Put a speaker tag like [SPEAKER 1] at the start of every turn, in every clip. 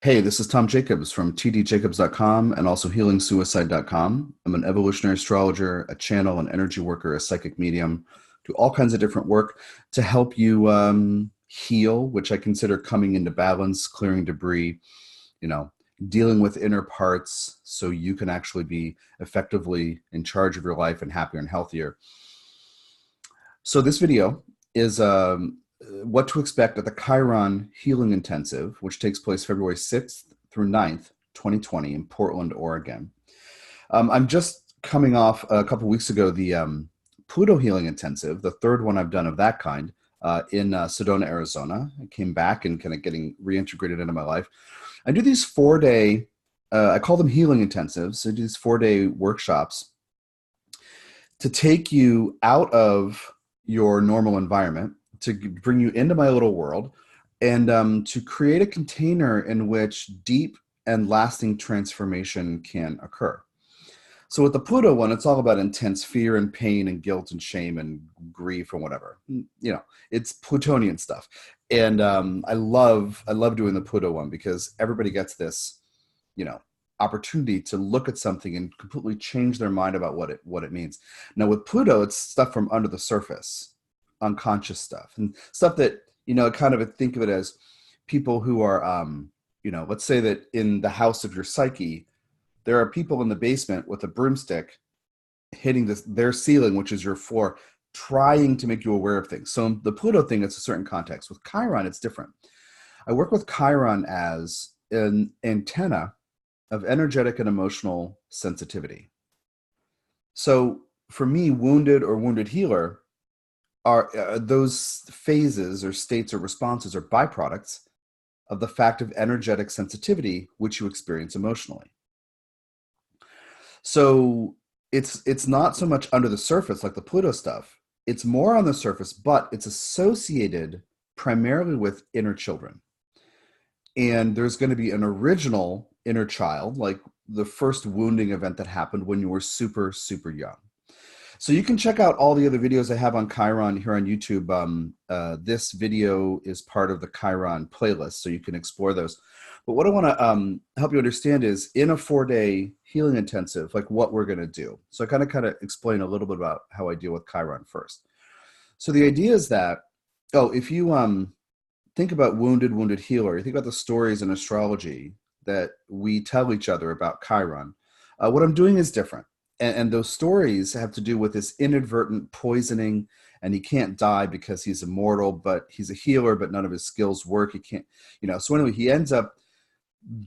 [SPEAKER 1] Hey, this is Tom Jacobs from tdjacobs.com and also healingsuicide.com. I'm an evolutionary astrologer, a channel, an energy worker, a psychic medium, do all kinds of different work to help you heal, which I consider coming into balance, clearing debris, you know, dealing with inner parts so you can actually be effectively in charge of your life and happier and healthier. So this video is what to expect at the Chiron Healing Intensive, which takes place February 6th through 9th, 2020 in Portland, Oregon. I'm just coming off a couple weeks ago, the Pluto Healing Intensive, the third one I've done of that kind in Sedona, Arizona. I came back and kind of getting reintegrated into my life. I do these 4-day, I call them healing intensives. I do these 4-day workshops to take you out of your normal environment, to bring you into my little world, and to create a container in which deep and lasting transformation can occur. So with the Pluto one, it's all about intense fear and pain and guilt and shame and grief and whatever. It's Plutonian stuff. And I love doing the Pluto one because everybody gets this, opportunity to look at something and completely change their mind about what it means. Now with Pluto, it's stuff from under the surface, unconscious stuff, and stuff that, kind of think of it as people who are, let's say that in the house of your psyche, there are people in the basement with a broomstick hitting their ceiling, which is your floor, trying to make you aware of things. So the Pluto thing, it's a certain context. With Chiron, it's different. I work with Chiron as an antenna of energetic and emotional sensitivity. So for me, wounded or wounded healer are those phases or states or responses or byproducts of the fact of energetic sensitivity, which you experience emotionally. So it's not so much under the surface like the Pluto stuff. It's more on the surface, but it's associated primarily with inner children. And there's going to be an original inner child, like the first wounding event that happened when you were super, super young. So you can check out all the other videos I have on Chiron here on YouTube. This video is part of the Chiron playlist, so you can explore those. But what I want to help you understand is in a 4-day healing intensive, like what we're going to do. So I kind of explain a little bit about how I deal with Chiron first. So the idea is that, if you think about wounded healer, you think about the stories in astrology that we tell each other about Chiron. What I'm doing is different. And those stories have to do with this inadvertent poisoning, and he can't die because he's immortal, but he's a healer, but none of his skills work. He can't, so anyway, he ends up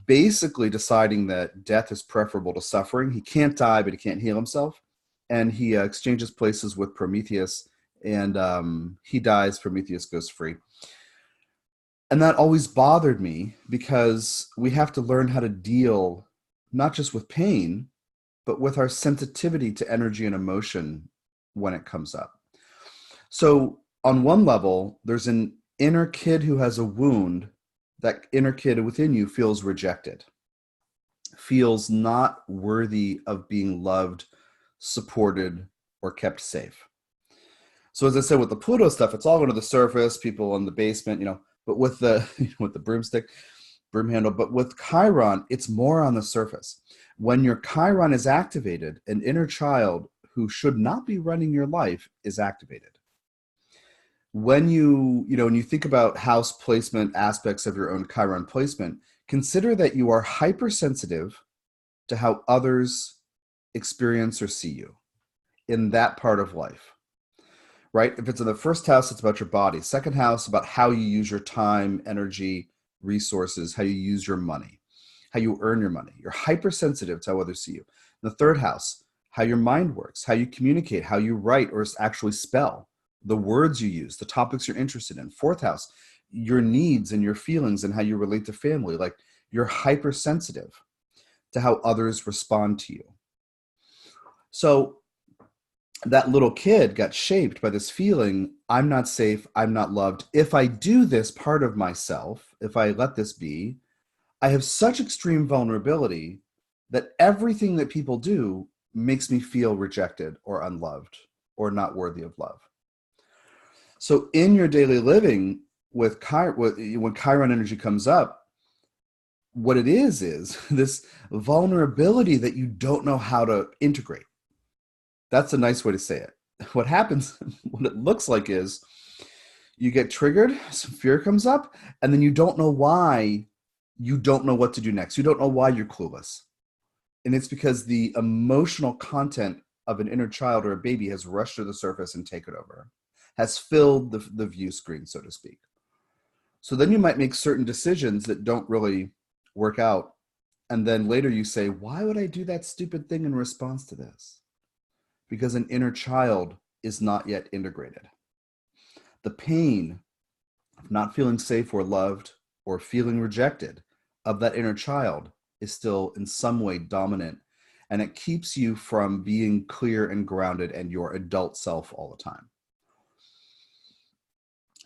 [SPEAKER 1] basically deciding that death is preferable to suffering. He can't die, but he can't heal himself. And he exchanges places with Prometheus, and he dies. Prometheus goes free. And that always bothered me because we have to learn how to deal not just with pain, but with our sensitivity to energy and emotion when it comes up. So on one level, there's an inner kid who has a wound. That inner kid within you feels rejected, feels not worthy of being loved, supported, or kept safe. So as I said, with the Pluto stuff, it's all under the surface, people in the basement, but with the with the broom handle. But with Chiron, it's more on the surface. When your Chiron is activated, an inner child who should not be running your life is activated. When when you think about house placement aspects of your own Chiron placement, consider that you are hypersensitive to how others experience or see you in that part of life. Right? If it's in the first house, it's about your body. Second house, about how you use your time, energy, resources, how you use your money, how you earn your money. You're hypersensitive to how others see you. In the third house, how your mind works, how you communicate, how you write or actually spell, the words you use, the topics you're interested in. Fourth house, your needs and your feelings and how you relate to family. Like you're hypersensitive to how others respond to you. So that little kid got shaped by this feeling, I'm not safe, I'm not loved. If I do this part of myself, if I let this be, I have such extreme vulnerability that everything that people do makes me feel rejected or unloved or not worthy of love. So in your daily living, when Chiron energy comes up, what it is this vulnerability that you don't know how to integrate. That's a nice way to say it. What happens, what it looks like is you get triggered, some fear comes up, and then you don't know why. You don't know what to do next. You don't know why you're clueless. And it's because the emotional content of an inner child or a baby has rushed to the surface and taken over, has filled the view screen, so to speak. So then you might make certain decisions that don't really work out. And then later you say, why would I do that stupid thing in response to this? Because an inner child is not yet integrated. The pain of not feeling safe or loved or feeling rejected of that inner child is still in some way dominant, and it keeps you from being clear and grounded and your adult self all the time.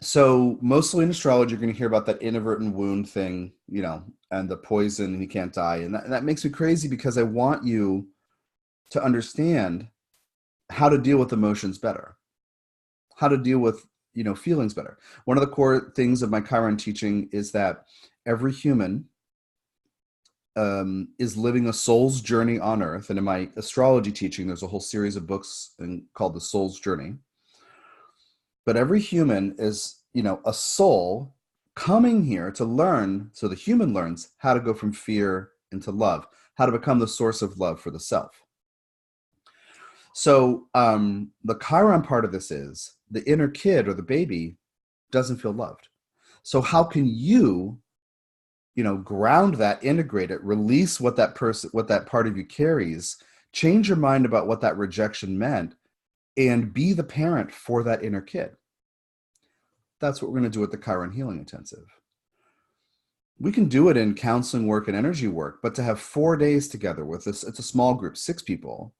[SPEAKER 1] So mostly in astrology, you're going to hear about that inadvertent wound thing, and the poison and you can't die. And that makes me crazy because I want you to understand how to deal with emotions better, how to deal with, feelings better. One of the core things of my Chiron teaching is that every human is living a soul's journey on Earth. And in my astrology teaching, there's a whole series of books called The Soul's Journey. But every human is, a soul coming here to learn. So the human learns how to go from fear into love, how to become the source of love for the self. So the Chiron part of this is the inner kid or the baby doesn't feel loved. So how can you, ground that, integrate it, release what that part of you carries, change your mind about what that rejection meant, and be the parent for that inner kid? That's what we're going to do with the Chiron Healing Intensive. We can do it in counseling work and energy work, but to have 4 days together with this, it's a small group, 6 people,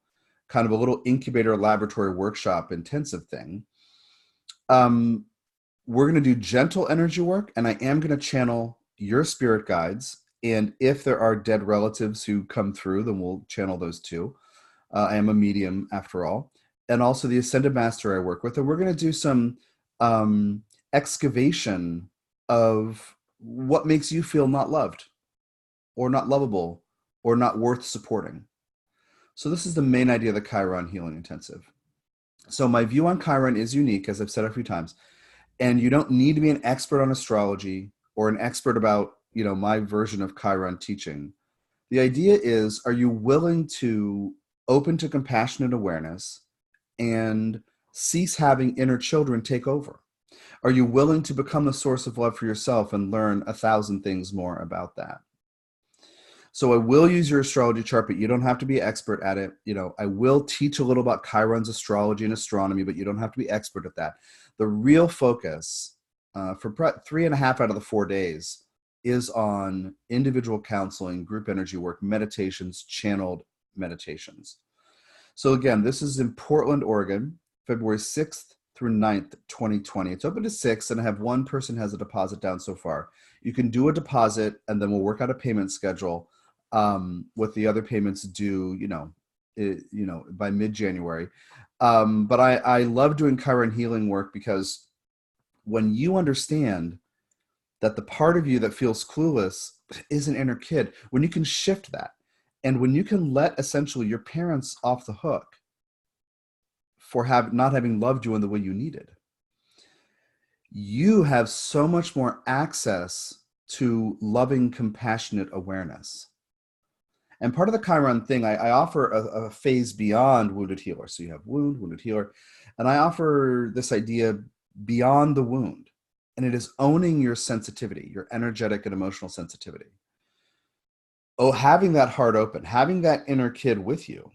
[SPEAKER 1] kind of a little incubator laboratory workshop intensive thing. We're going to do gentle energy work, and I am going to channel your spirit guides. And if there are dead relatives who come through, then we'll channel those too. I am a medium after all. And also the Ascended Master I work with. And we're going to do some excavation of what makes you feel not loved or not lovable or not worth supporting. So this is the main idea of the Chiron Healing Intensive. So my view on Chiron is unique, as I've said a few times. And you don't need to be an expert on astrology or an expert about, my version of Chiron teaching. The idea is, are you willing to open to compassionate awareness and cease having inner children take over? Are you willing to become the source of love for yourself and learn 1,000 things more about that? So I will use your astrology chart, but you don't have to be an expert at it. I will teach a little about Chiron's astrology and astronomy, but you don't have to be expert at that. The real focus for 3.5 out of the 4 days is on individual counseling, group energy work, meditations, channeled meditations. So again, this is in Portland, Oregon, February 6th through 9th, 2020. It's open to 6, and I have one person has a deposit down so far. You can do a deposit, and then we'll work out a payment schedule with the other payments due, by mid-January. But I love doing Chiron healing work because when you understand that the part of you that feels clueless is an inner kid, when you can shift that, and when you can let essentially your parents off the hook for not having loved you in the way you needed, you have so much more access to loving, compassionate awareness. And part of the Chiron thing, I offer a phase beyond wounded healer. So you have wounded healer, and I offer this idea beyond the wound. And it is owning your sensitivity, your energetic and emotional sensitivity. Oh, having that heart open, having that inner kid with you,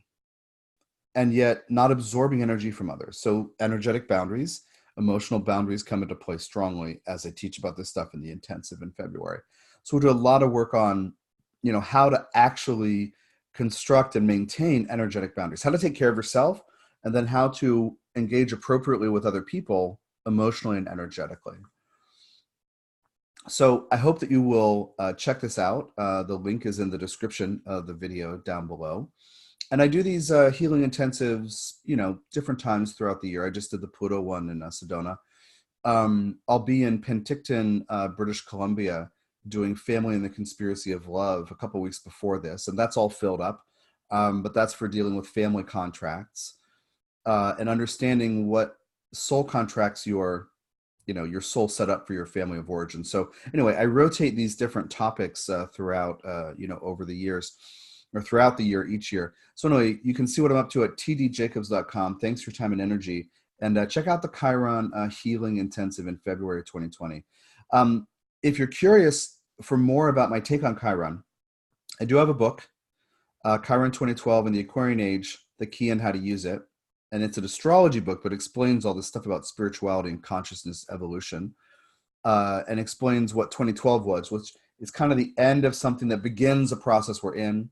[SPEAKER 1] and yet not absorbing energy from others. So energetic boundaries, emotional boundaries come into play strongly as I teach about this stuff in the intensive in February. So we'll do a lot of work on, how to actually construct and maintain energetic boundaries, how to take care of yourself, and then how to engage appropriately with other people emotionally and energetically. So I hope that you will check this out. The link is in the description of the video down below. And I do these healing intensives, different times throughout the year. I just did the Pluto one in Sedona. I'll be in Penticton, British Columbia, doing Family and the Conspiracy of Love a couple weeks before this, and that's all filled up. But that's for dealing with family contracts and understanding what soul contracts your soul set up for your family of origin. So anyway, I rotate these different topics throughout, over the years, or throughout the year, each year. So anyway, you can see what I'm up to at tdjacobs.com. Thanks for your time and energy. And check out the Chiron Healing Intensive in February 2020. If you're curious for more about my take on Chiron, I do have a book, Chiron 2012 and the Aquarian Age, The Key and How to Use It. And it's an astrology book, but explains all this stuff about spirituality and consciousness evolution, and explains what 2012 was, which is kind of the end of something that begins a process we're in.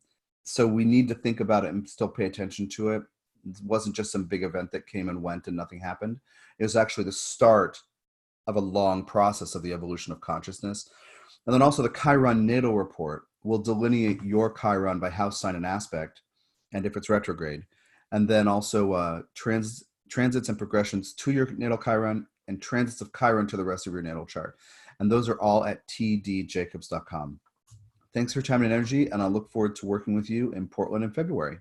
[SPEAKER 1] So we need to think about it and still pay attention to it. It wasn't just some big event that came and went and nothing happened. It was actually the start of a long process of the evolution of consciousness. And then also the Chiron Natal Report will delineate your Chiron by house sign and aspect, and if it's retrograde. And then also transits and progressions to your natal Chiron and transits of Chiron to the rest of your natal chart. And those are all at tdjacobs.com. Thanks for your time and energy, and I look forward to working with you in Portland in February.